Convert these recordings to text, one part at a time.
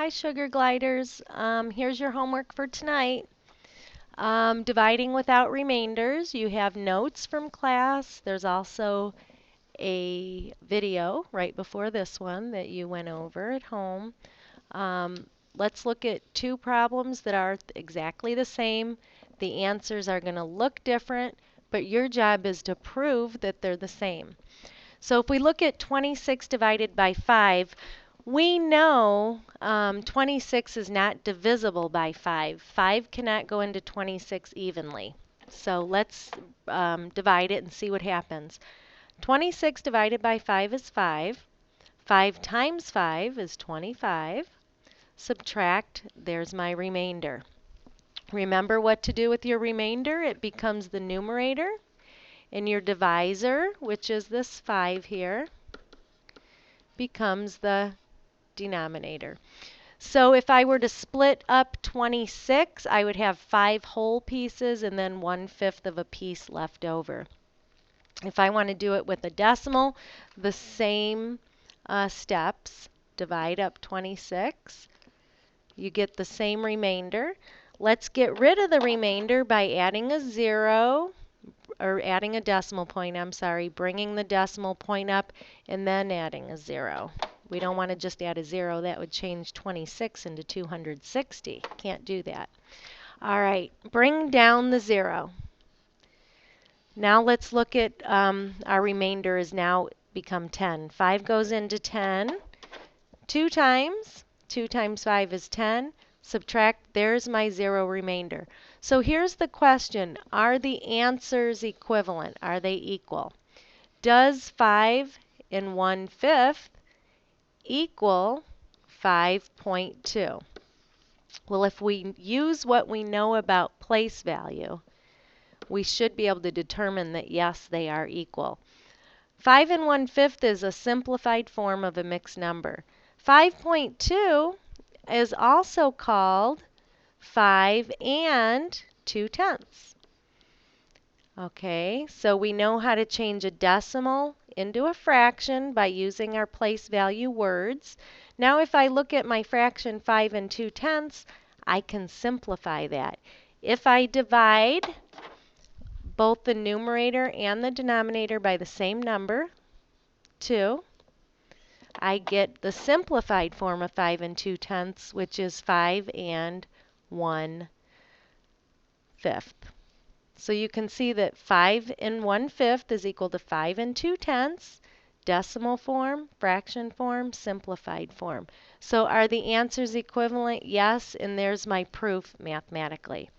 Hi, Sugar Gliders. Here's your homework for tonight. Dividing without remainders. You have notes from class. There's also a video right before this one that you went over at home. Let's look at two problems that are exactly the same. The answers are going to look different, but your job is to prove that they're the same. So if we look at 26 divided by 5, we know 26 is not divisible by 5. 5 cannot go into 26 evenly. So let's divide it and see what happens. 26 divided by 5 is 5. 5 times 5 is 25. Subtract, there's my remainder. Remember what to do with your remainder. It becomes the numerator. And your divisor, which is this 5 here, becomes the denominator. So if I were to split up 26, I would have 5 whole pieces and then 1/5 of a piece left over. If I want to do it with a decimal, the same steps. Divide up 26. You get the same remainder. Let's get rid of the remainder by adding a 0, or adding a decimal point, I'm sorry, bringing the decimal point up and then adding a 0. We don't want to just add a 0. That would change 26 into 260. Can't do that. All right, bring down the 0. Now let's look at our remainder has now become 10. 5 goes into 10 2 times. 2 times 5 is 10. Subtract, there's my 0 remainder. So here's the question. Are the answers equivalent? Are they equal? Does 5 and 1/5 equal 5.2? Well, if we use what we know about place value, we should be able to determine that yes, they are equal. 5 and 1/5 is a simplified form of a mixed number. 5.2 is also called 5 and 2/10. Okay, so we know how to change a decimal into a fraction by using our place value words. Now if I look at my fraction 5 and 2/10, I can simplify that. If I divide both the numerator and the denominator by the same number, 2, I get the simplified form of 5 and 2/10, which is 5 and 1/5. So you can see that 5 and 1/5 is equal to 5 and 2/10, decimal form, fraction form, simplified form. So are the answers equivalent? Yes, and there's my proof mathematically.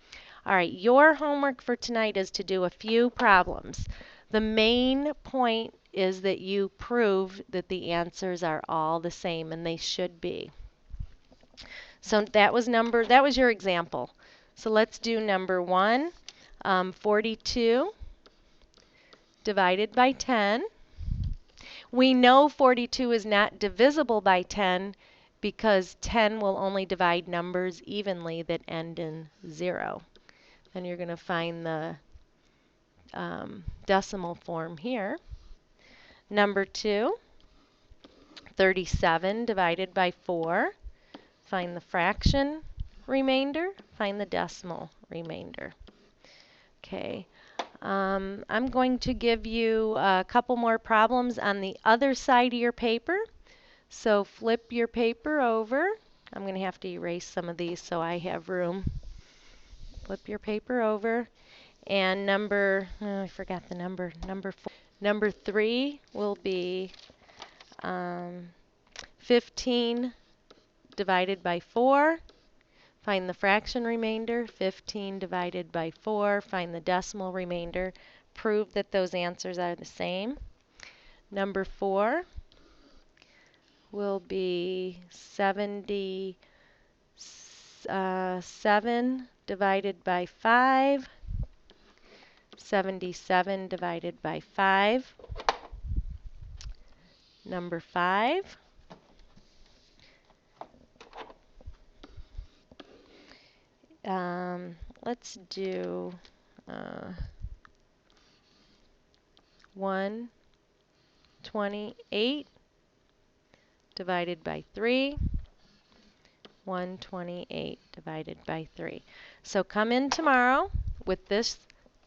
All right, your homework for tonight is to do a few problems. The main point is that you prove that the answers are all the same, and they should be. So that was your example. So let's do number 1. 42 divided by 10. We know 42 is not divisible by 10 because 10 will only divide numbers evenly that end in 0. And you're going to find the decimal form here. Number 2, 37 divided by 4. Find the fraction remainder, find the decimal remainder. Okay. I'm going to give you a couple more problems on the other side of your paper. So flip your paper over. I'm going to have to erase some of these so I have room. Flip your paper over. And I forgot the number, number 4. Number 3 will be 15 divided by 4. Find the fraction remainder, 15 divided by 4. Find the decimal remainder. Prove that those answers are the same. Number 4 will be 77 divided by 5. 77 divided by 5. Number 5. Let's do 128 divided by 3. 128 divided by 3. So come in tomorrow with this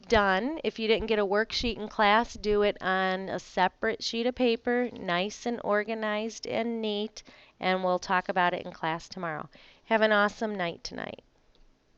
done. If you didn't get a worksheet in class, do it on a separate sheet of paper, nice and organized and neat, and we'll talk about it in class tomorrow. Have an awesome night tonight.